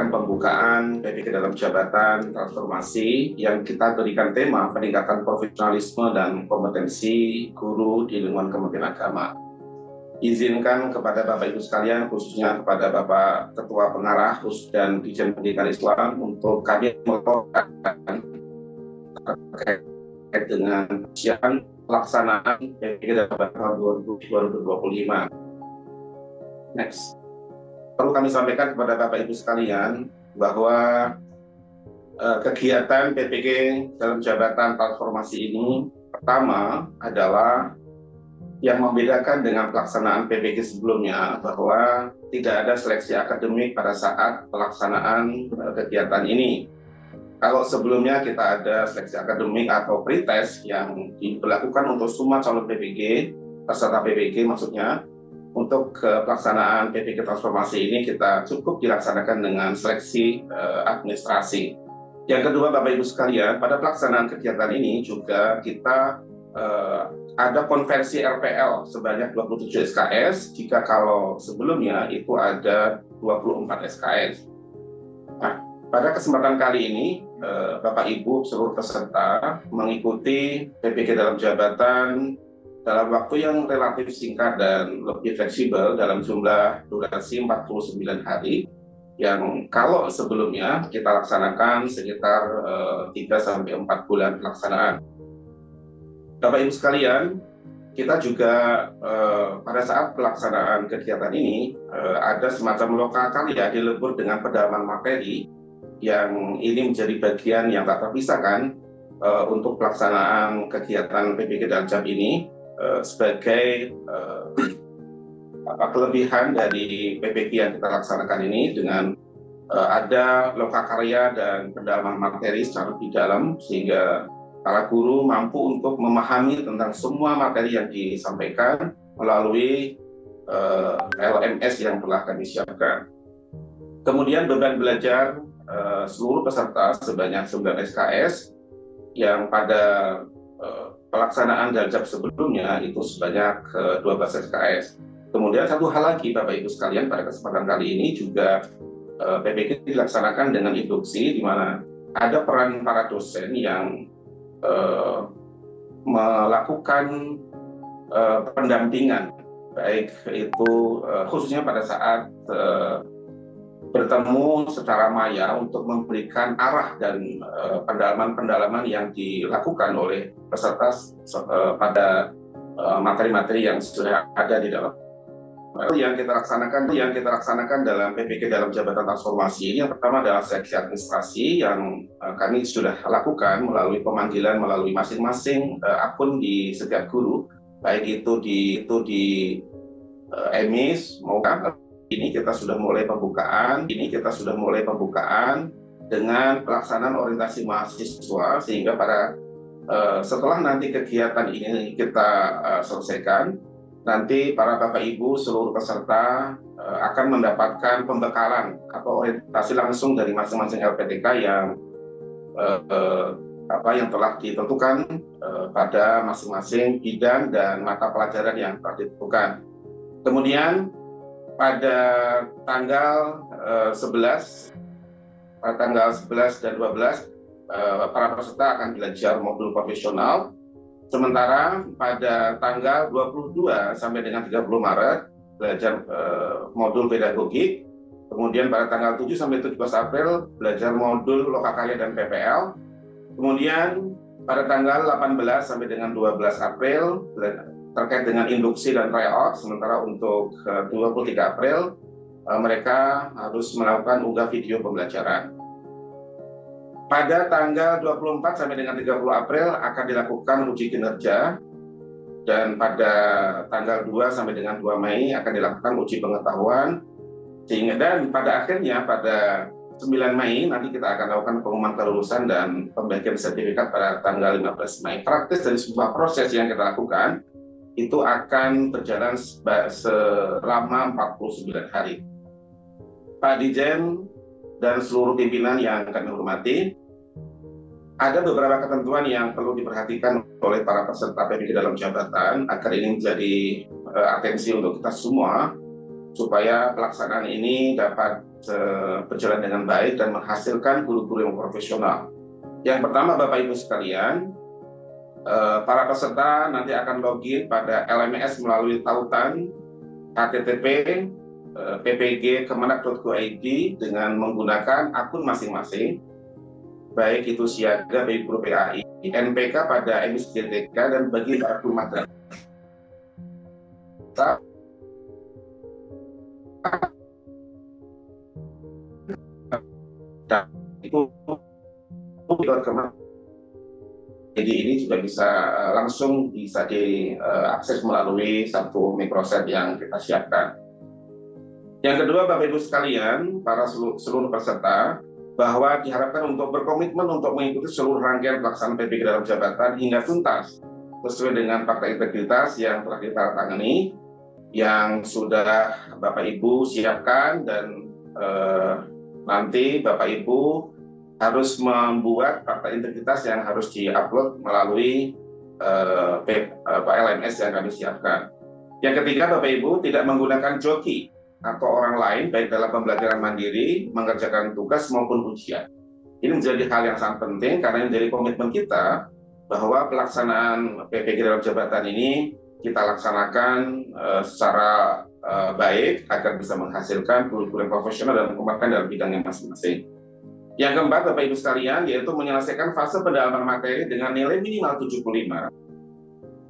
melaksanakan pembukaan PPK dalam jabatan transformasi yang kita berikan tema peningkatan profesionalisme dan kompetensi guru di lingkungan Kementerian Agama. Izinkan kepada Bapak Ibu sekalian, khususnya kepada Bapak Ketua Pengarah dan Dirjen Pendidikan Islam untuk kami melaporkan terkait dengan siapan pelaksanaan PPK dalam tahun 2025. Next. Perlu kami sampaikan kepada Bapak Ibu sekalian bahwa kegiatan PPK dalam jabatan transformasi ini pertama adalah yang membedakan dengan pelaksanaan PPK sebelumnya bahwa tidak ada seleksi akademik pada saat pelaksanaan kegiatan ini. Kalau sebelumnya kita ada seleksi akademik atau pretest yang diberlakukan untuk semua calon PPG, peserta PPG maksudnya, untuk pelaksanaan PPK transformasi ini kita cukup dilaksanakan dengan seleksi administrasi. Yang kedua, Bapak Ibu sekalian, pada pelaksanaan kegiatan ini juga kita ada konversi RPL sebanyak 27 SKS, jika kalau sebelumnya itu ada 24 SKS. Nah, pada kesempatan kali ini, Bapak Ibu seluruh peserta mengikuti PPK dalam jabatan dalam waktu yang relatif singkat dan lebih fleksibel dalam jumlah durasi 49 hari, yang kalau sebelumnya kita laksanakan sekitar 3-4 bulan pelaksanaan. Bapak Ibu sekalian, kita juga pada saat pelaksanaan kegiatan ini ada semacam lokakarya dilebur dengan pendalaman materi, yang ini menjadi bagian yang tak terpisahkan untuk pelaksanaan kegiatan PPK dalam jab ini sebagai kelebihan dari PPK yang kita laksanakan ini dengan ada lokakarya dan pendalaman materi secara lebih dalam, sehingga para guru mampu untuk memahami tentang semua materi yang disampaikan melalui LMS yang telah kami siapkan. Kemudian beban belajar seluruh peserta sebanyak 9 SKS yang pada pelaksanaan daljab sebelumnya itu sebanyak 12 SKS. Kemudian satu hal lagi Bapak Ibu sekalian, pada kesempatan kali ini juga PPK dilaksanakan dengan induksi, di mana ada peran para dosen yang melakukan pendampingan, baik itu khususnya pada saat bertemu secara maya untuk memberikan arah dan pendalaman-pendalaman yang dilakukan oleh peserta pada materi-materi yang sudah ada di dalam yang kita laksanakan dalam PPK dalam jabatan transformasi ini. Yang pertama adalah seleksi administrasi yang kami sudah lakukan melalui pemanggilan melalui masing-masing akun di setiap guru, baik itu di emis maupun ini kita sudah mulai pembukaan dengan pelaksanaan orientasi mahasiswa, sehingga pada setelah nanti kegiatan ini kita selesaikan, nanti para Bapak Ibu seluruh peserta akan mendapatkan pembekalan atau orientasi langsung dari masing-masing LPTK yang telah ditentukan pada masing-masing bidang dan mata pelajaran yang telah ditentukan. Kemudian pada tanggal 11 dan 12 para peserta akan belajar modul profesional. Sementara pada tanggal 22 sampai dengan 30 Maret belajar modul pedagogik. Kemudian pada tanggal 7 sampai 17 April belajar modul lokakarya dan PPL. Kemudian pada tanggal 18 sampai dengan 12 April terkait dengan induksi dan tryout. Sementara untuk 23 April mereka harus melakukan unggah video pembelajaran. Pada tanggal 24 sampai dengan 30 April akan dilakukan uji kinerja, dan pada tanggal 2 sampai dengan 2 Mei akan dilakukan uji pengetahuan, sehingga dan pada akhirnya pada 9 Mei nanti kita akan lakukan pengumuman kelulusan dan pembagian sertifikat pada tanggal 15 Mei. Praktis dari sebuah proses yang kita lakukan itu akan berjalan selama 49 hari. Pak Dirjen dan seluruh pimpinan yang kami hormati, ada beberapa ketentuan yang perlu diperhatikan oleh para peserta PPK dalam jabatan agar ini menjadi atensi untuk kita semua, supaya pelaksanaan ini dapat berjalan dengan baik dan menghasilkan guru-guru yang profesional. Yang pertama, Bapak Ibu sekalian, para peserta nanti akan login pada LMS melalui tautan http ppg.kemenak.go.id dengan menggunakan akun masing-masing, baik itu Siaga, baik Guru PAI, NPK pada MISJTK, dan bagi akun madrasah itu jadi ini juga bisa langsung bisa diakses melalui satu microsite yang kita siapkan. Yang kedua, Bapak Ibu sekalian, para seluruh peserta, bahwa diharapkan untuk berkomitmen untuk mengikuti seluruh rangkaian pelaksanaan PPG dalam jabatan hingga tuntas sesuai dengan fakta integritas yang telah ditandatangani, yang sudah Bapak Ibu siapkan, dan nanti Bapak Ibu harus membuat fakta integritas yang harus diupload melalui LMS yang kami siapkan. Yang ketiga, Bapak Ibu tidak menggunakan joki atau orang lain baik dalam pembelajaran mandiri, mengerjakan tugas maupun ujian. Ini menjadi hal yang sangat penting karena menjadi komitmen kita bahwa pelaksanaan PPG dalam jabatan ini kita laksanakan secara baik agar bisa menghasilkan guru-guru yang profesional dan kompeten dalam bidangnya masing-masing. Yang keempat, Bapak Ibu sekalian, yaitu menyelesaikan fase pendalaman materi dengan nilai minimal 75.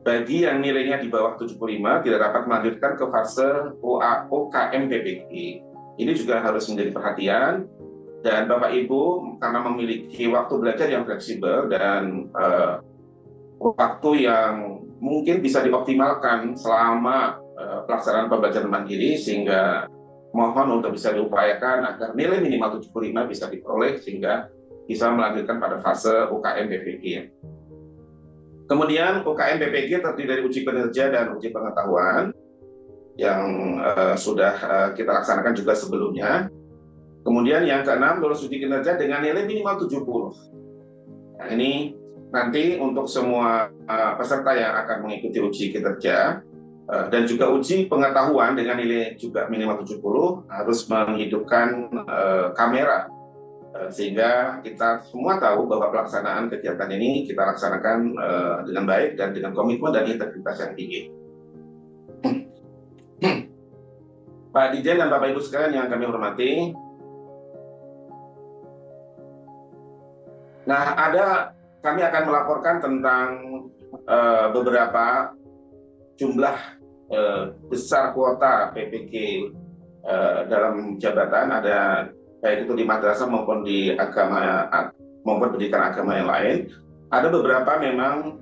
Bagi yang nilainya di bawah 75 tidak dapat melanjutkan ke fase OKM PPG. Ini juga harus menjadi perhatian, dan Bapak Ibu karena memiliki waktu belajar yang fleksibel dan waktu yang mungkin bisa dioptimalkan selama pelaksanaan pembelajaran mandiri, sehingga mohon untuk bisa diupayakan agar nilai minimal 75 bisa diperoleh sehingga bisa melanjutkan pada fase UKM PPG. Kemudian UKM PPG terdiri dari uji kinerja dan uji pengetahuan yang sudah kita laksanakan juga sebelumnya. Kemudian yang keenam, lulus uji kinerja dengan nilai minimal 70. Nah, ini nanti untuk semua peserta yang akan mengikuti uji kinerja dan juga uji pengetahuan dengan nilai juga minimal 70 harus menghidupkan kamera, sehingga kita semua tahu bahwa pelaksanaan kegiatan ini kita laksanakan dengan baik dan dengan komitmen dan integritas yang tinggi. Pak Dirjen dan Bapak Ibu sekalian yang kami hormati, nah kami akan melaporkan tentang beberapa jumlah besar kuota PPG dalam jabatan, ada baik itu di madrasah maupun di agama maupun pendidikan agama yang lain. Ada beberapa memang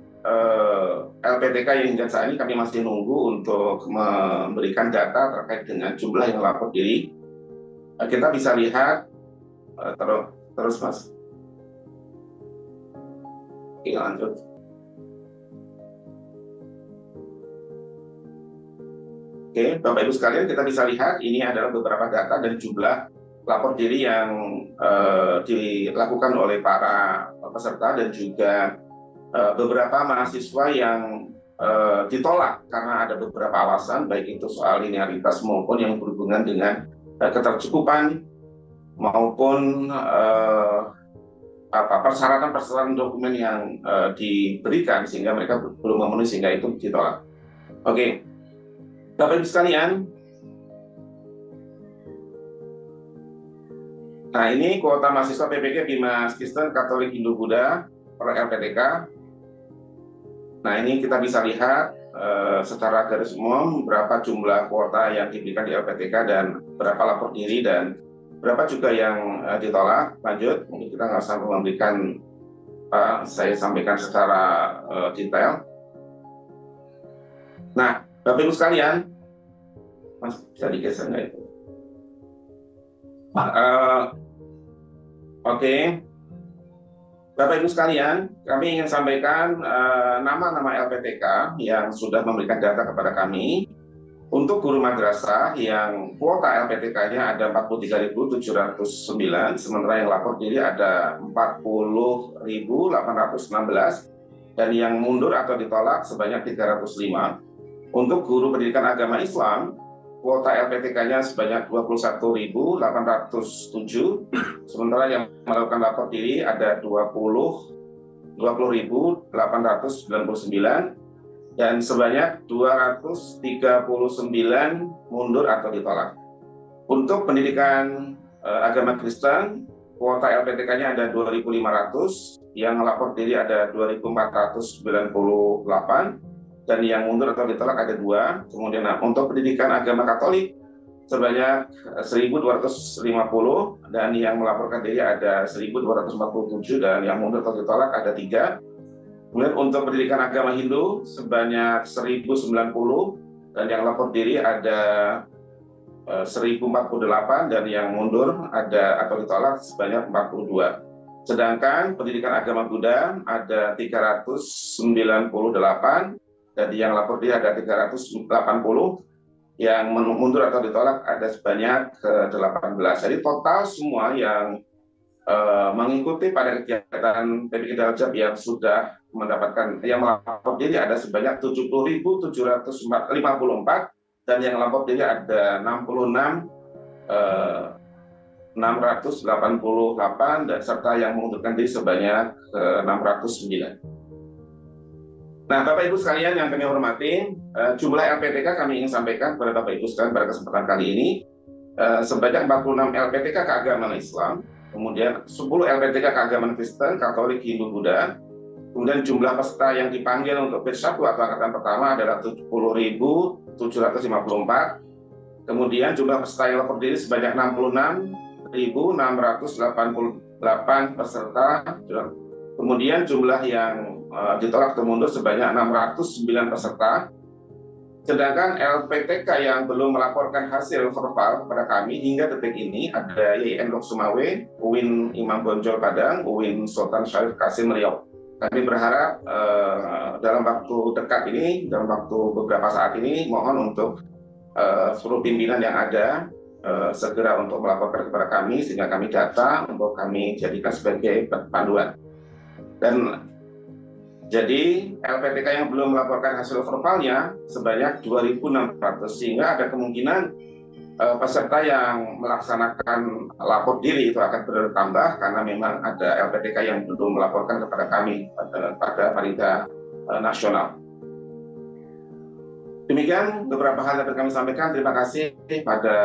LPTK yang hingga saat ini kami masih nunggu untuk memberikan data terkait dengan jumlah yang lapor diri. Kita bisa lihat terus Mas. Oke, lanjut. Oke, Bapak Ibu sekalian, kita bisa lihat ini adalah beberapa data dan jumlah lapor diri yang dilakukan oleh para peserta dan juga beberapa mahasiswa yang ditolak karena ada beberapa alasan, baik itu soal linearitas maupun yang berhubungan dengan ketercukupan maupun persyaratan dokumen yang diberikan sehingga mereka belum memenuhi sehingga itu ditolak. Oke, Bapak Ibu sekalian, nah ini kuota mahasiswa PPG Bimas Kristen Katolik Hindu Buddha per LPTK. Nah ini kita bisa lihat secara garis umum berapa jumlah kuota yang diberikan di LPTK dan berapa lapor diri dan berapa juga yang ditolak. Lanjut, mungkin kita nggak usah memberikan, saya sampaikan secara detail. Nah, Bapak Ibu sekalian, Mas bisa digeser nggak itu? Oke, Bapak Ibu sekalian, kami ingin sampaikan nama-nama LPTK yang sudah memberikan data kepada kami. Untuk guru madrasah yang kuota LPTK-nya ada 43.709, sementara yang lapor diri ada 40.816, dan yang mundur atau ditolak sebanyak 305. Untuk guru pendidikan agama Islam kuota LPTK-nya sebanyak 21.807, sementara yang melakukan lapor diri ada 20.899, dan sebanyak 239 mundur atau ditolak. Untuk pendidikan agama Kristen, kuota LPTK-nya ada 2.500, yang melapor diri ada 2.498, dan yang mundur atau ditolak ada 2. Kemudian untuk pendidikan agama Katolik sebanyak 1.250, dan yang melaporkan diri ada 1.247, dan yang mundur atau ditolak ada 3. Kemudian untuk pendidikan agama Hindu sebanyak 1.090, dan yang lapor diri ada 1.048, dan yang mundur ada atau ditolak sebanyak 42. Sedangkan pendidikan agama Buddha ada 398, dan yang lapor diri ada 380, yang mundur atau ditolak ada sebanyak 18. Jadi total semua yang mengikuti pada kegiatan PPK Darajat yang sudah mendapatkan, yang melapor diri ada sebanyak 70.754, dan yang melapor diri ada 66.688, dan serta yang mengundurkan diri sebanyak 609. Nah, Bapak Ibu sekalian yang kami hormati, jumlah LPTK kami ingin sampaikan kepada Bapak Ibu sekalian pada kesempatan kali ini sebanyak 46 LPTK keagamaan Islam, kemudian 10 LPTK keagamaan Kristen, Katolik, Hindu, Buddha. Kemudian jumlah peserta yang dipanggil untuk batch 1 atau angkatan pertama adalah 70.754. Kemudian jumlah peserta yang lapor diri sebanyak 66.688 peserta. Kemudian jumlah yang ditolak atau mundur sebanyak 609 peserta. Sedangkan LPTK yang belum melaporkan hasil verbal kepada kami hingga detik ini ada YIN Lok Sumawe, UIN Imam Bonjol Padang, UIN Sultan Syarif Kasim Riau. Kami berharap dalam waktu dekat ini, dalam waktu beberapa saat ini, mohon untuk seluruh pimpinan yang ada segera untuk melaporkan kepada kami, sehingga kami data untuk kami jadikan sebagai panduan. Dan jadi LPTK yang belum melaporkan hasil verbalnya sebanyak 2.600, sehingga ada kemungkinan peserta yang melaksanakan lapor diri itu akan bertambah karena memang ada LPTK yang belum melaporkan kepada kami pada Panitia Nasional. Demikian beberapa hal yang kami sampaikan. Terima kasih pada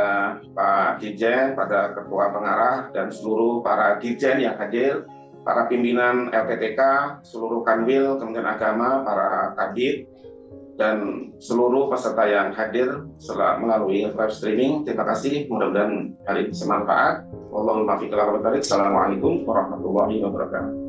Pak Dirjen, pada Ketua Pengarah, dan seluruh para Dirjen yang hadir, para pimpinan LPTK, seluruh Kanwil, Kementerian Agama, para Kadit, dan seluruh peserta yang hadir melalui live streaming. Terima kasih, mudah-mudahan hari ini bermanfaat. Wallahul muwaffiq ila aqwamit thoriq. Assalamualaikum warahmatullahi wabarakatuh.